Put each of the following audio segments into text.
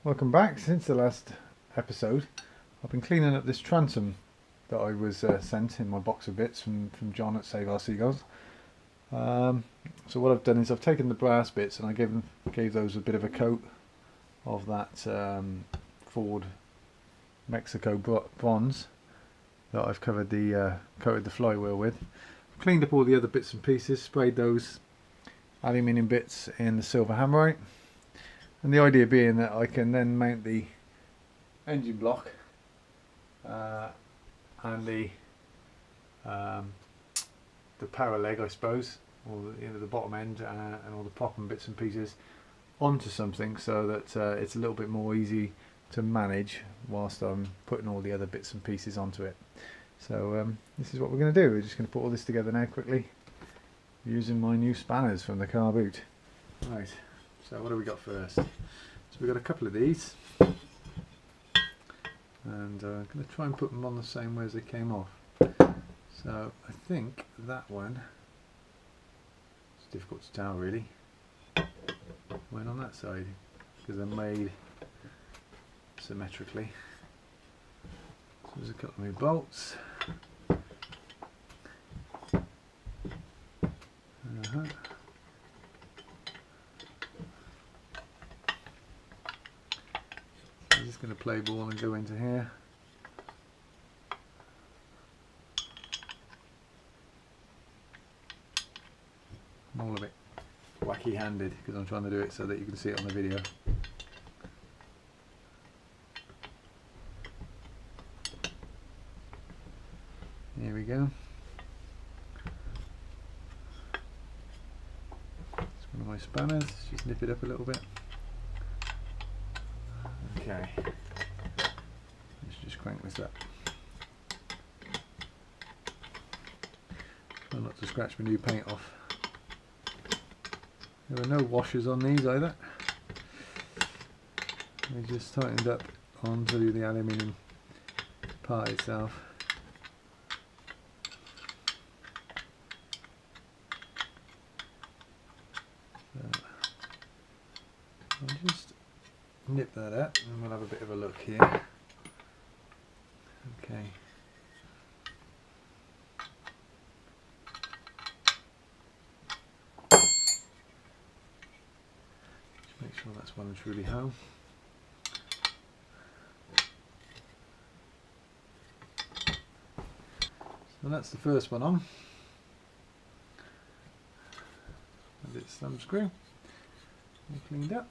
Welcome back. Since the last episode, I've been cleaning up this transom that I was sent in my box of bits from John at Seagulls. So what I've done is I've taken the brass bits and I gave those a bit of a coat of that Ford Mexico bronze that I've coated the flywheel with. Cleaned up all the other bits and pieces, sprayed those aluminium bits in the silver hammerite. And the idea being that I can then mount the engine block and the power leg, I suppose, or the bottom end and all the prop and bits and pieces onto something, so that it's a little bit more easy to manage whilst I'm putting all the other bits and pieces onto it. So this is what we're going to do. We're just going to put all this together now quickly using my new spanners from the car boot. Right. So what do we got first? So we've got a couple of these, and I'm going to try and put them on the same way as they came off. So I think that one, it's difficult to tell really, went on that side because they're made symmetrically. So there's a couple of new bolts. I'm just going to play ball and go into here. I'm all a bit wacky handed because I'm trying to do it so that you can see it on the video. Here we go. It's one of my spanners. Just nip it up a little bit. Okay, let's just crank this up. Try not to scratch my new paint off. There are no washers on these either. They just tightened up onto the aluminium part itself. So I'll just nip that up and we'll have a bit of a look here. Okay. Just make sure that's well and truly home. So that's the first one on. With its thumb screw. All cleaned up.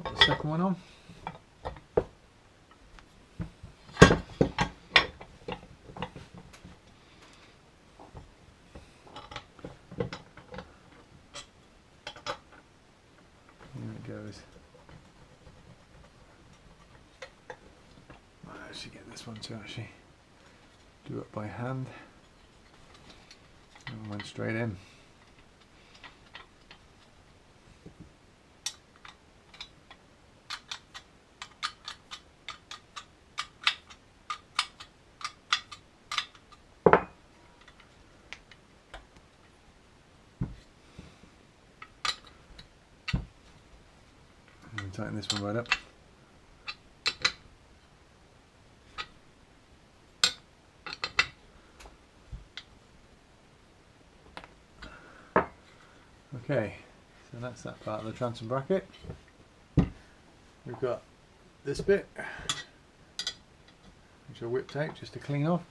Put the second one on. Here it goes. I'll actually get this one to actually do it by hand. And went straight in. Tighten this one right up. Okay, so that's that part of the transom bracket. We've got this bit, which I whipped out just to clean off,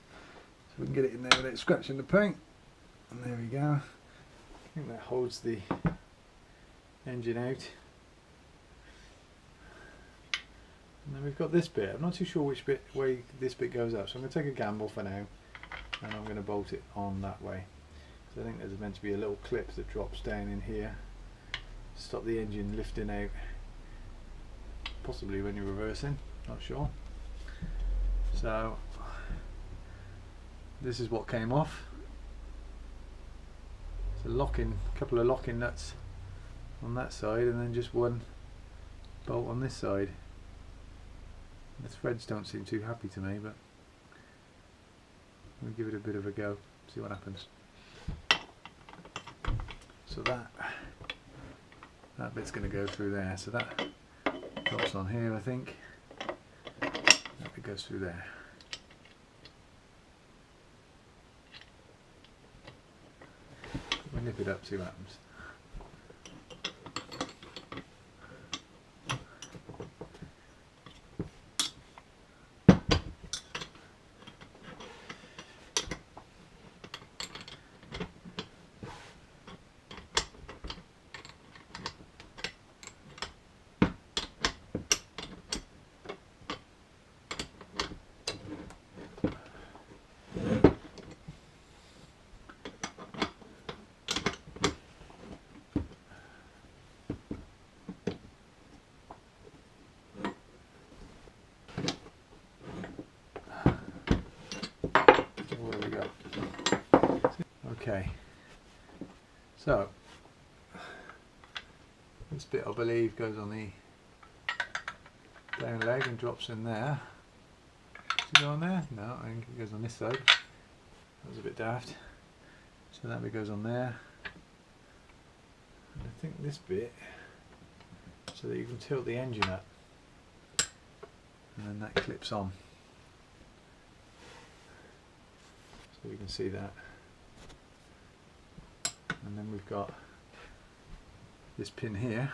so we can get it in there without scratching the paint. And there we go. I think that holds the engine out. And then we've got this bit. I'm not too sure which way this bit goes up, so I'm going to take a gamble for now, and I'm going to bolt it on that way. So I think there's meant to be a little clip that drops down in here to stop the engine lifting out, possibly when you're reversing, not sure. So this is what came off. It's a couple of locking nuts on that side, and then just one bolt on this side. The threads don't seem too happy to me, but we'll give it a bit of a go, see what happens. So that that bit's going to go through there, so that drops on here, I think. That bit goes through there. We'll nip it up, see what happens. Okay, so this bit I believe goes on the down leg and drops in there. Does it go on there? No, I think it goes on this side. That was a bit daft. So that bit goes on there. And I think this bit, so that you can tilt the engine up. And then that clips on. So you can see that. And then we've got this pin here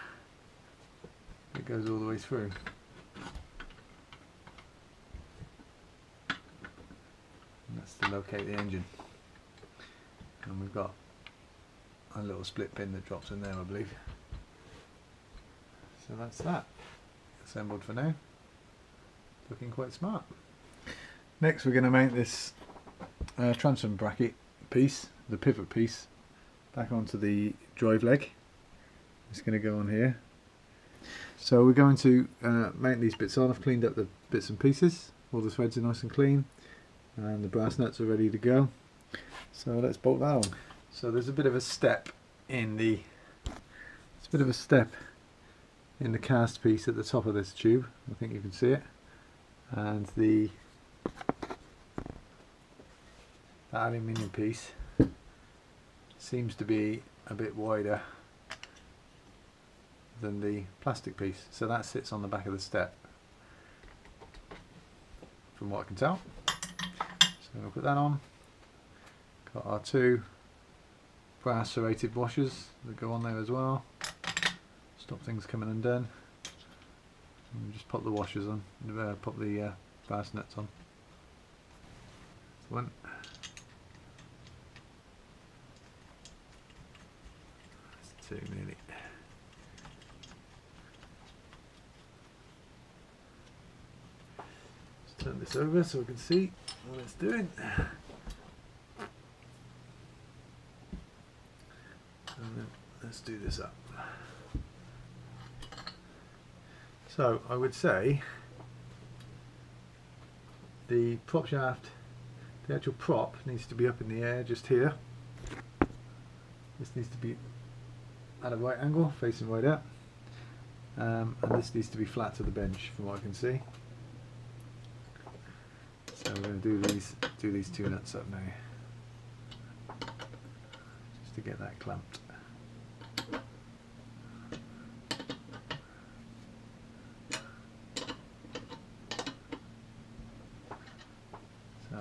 that goes all the way through. And that's to locate the engine. And we've got a little split pin that drops in there, I believe. So that's that. Assembled for now. Looking quite smart. Next we're going to mount this transom bracket piece, the pivot piece, back onto the drive leg. It's going to go on here. So we're going to mount these bits on. I've cleaned up the bits and pieces. All the threads are nice and clean, and the brass nuts are ready to go. So let's bolt that on. So there's a bit of a step in the cast piece at the top of this tube. I think you can see it, and the aluminium piece seems to be a bit wider than the plastic piece, so that sits on the back of the step from what I can tell. So we'll put that on. Got our two brass serrated washers that go on there as well, stop things coming undone. And just pop the washers on, pop the brass nuts on. One. Nearly. Let's turn this over so we can see what it's doing. And then let's do this up. So I would say the prop shaft, the actual prop needs to be up in the air just here. This needs to be at a right angle, facing right up, and this needs to be flat to the bench from what I can see. So we're going to do these two nuts up now, just to get that clamped. So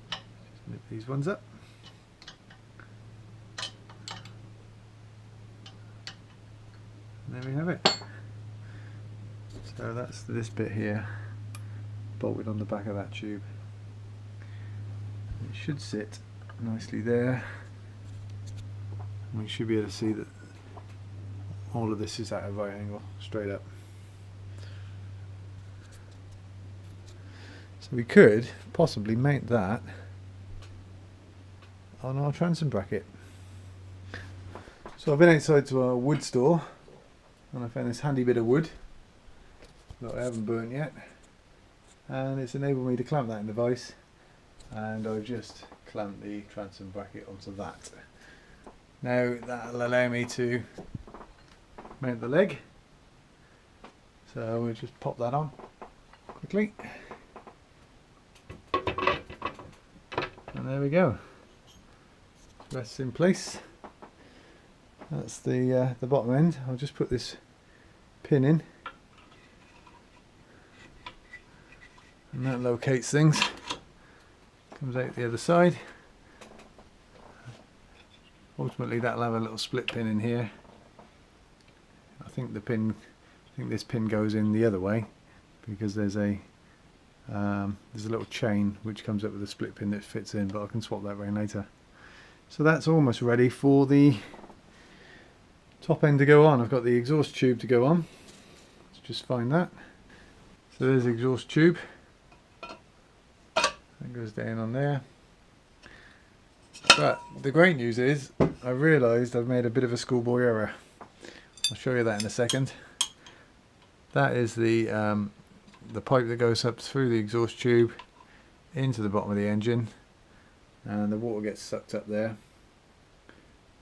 just nip these ones up. There we have it. So that's this bit here, bolted on the back of that tube. It should sit nicely there. And we should be able to see that all of this is at a right angle, straight up. So we could possibly mount that on our transom bracket. So I've been outside to a wood store, and I found this handy bit of wood that I haven't burnt yet, and it's enabled me to clamp that in the vise, and I've just clamped the transom bracket onto that. Now that'll allow me to mount the leg, so we'll just pop that on quickly, and there we go. Rests in place. That's the bottom end. I'll just put this pin in, and that locates things. Comes out the other side. Ultimately that'll have a little split pin in here. I think this pin goes in the other way because there's a little chain which comes up with a split pin that fits in, but I can swap that around later. So that's almost ready for the top end to go on. I've got the exhaust tube to go on. Let's just find that. So there's the exhaust tube. That goes down on there. But the great news is I realised I've made a bit of a schoolboy error. I'll show you that in a second. That is the pipe that goes up through the exhaust tube into the bottom of the engine, and the water gets sucked up there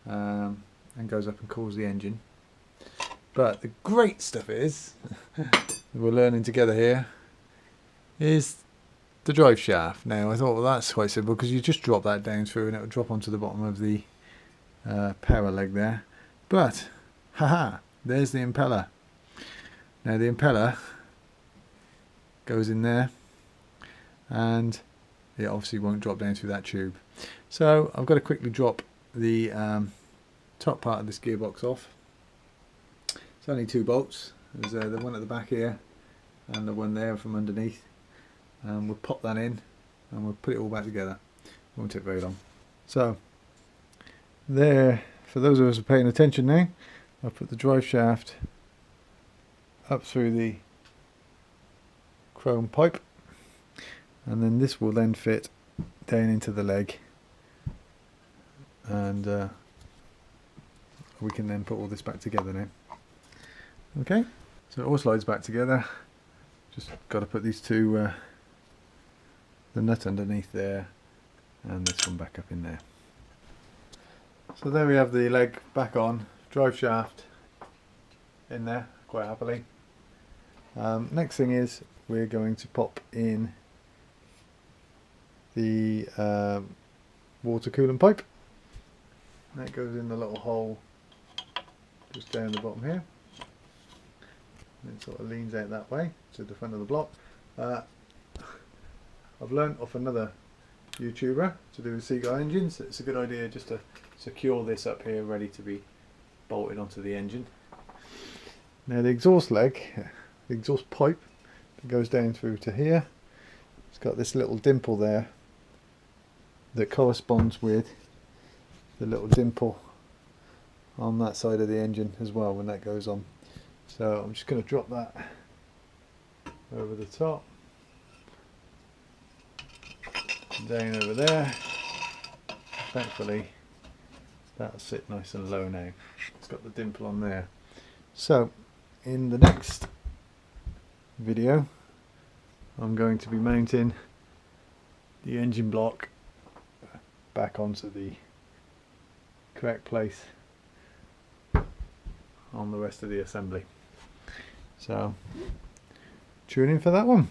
and goes up and cools the engine. But the great stuff is that we're learning together here is the drive shaft. Now I thought, well, that's quite simple because you just drop that down through and it will drop onto the bottom of the power leg there. But haha, there's the impeller. Now the impeller goes in there and it obviously won't drop down through that tube. So I've got to quickly drop the top part of this gearbox off. It's only 2 bolts. There's the one at the back here and the one there from underneath. We'll pop that in and we'll put it all back together. It won't take very long. So there, for those of us who are paying attention now, I'll put the drive shaft up through the chrome pipe, and then this will then fit down into the leg, and we can then put all this back together now. Okay, so it all slides back together. Just got to put these two, the nut underneath there and this one back up in there. So there we have the leg back on, drive shaft in there quite happily. Next thing is we're going to pop in the water coolant pipe. That goes in the little hole just down the bottom here. And it sort of leans out that way to the front of the block. I've learnt off another YouTuber to do with Seagull engines. It's a good idea just to secure this up here ready to be bolted onto the engine. Now the exhaust leg, the exhaust pipe that goes down through to here, it's got this little dimple there that corresponds with the little dimple on that side of the engine as well when that goes on. So I'm just going to drop that over the top, down over there. Thankfully that'll sit nice and low now. It's got the dimple on there. So in the next video I'm going to be mounting the engine block back onto the correct place on the rest of the assembly. So tune in for that one.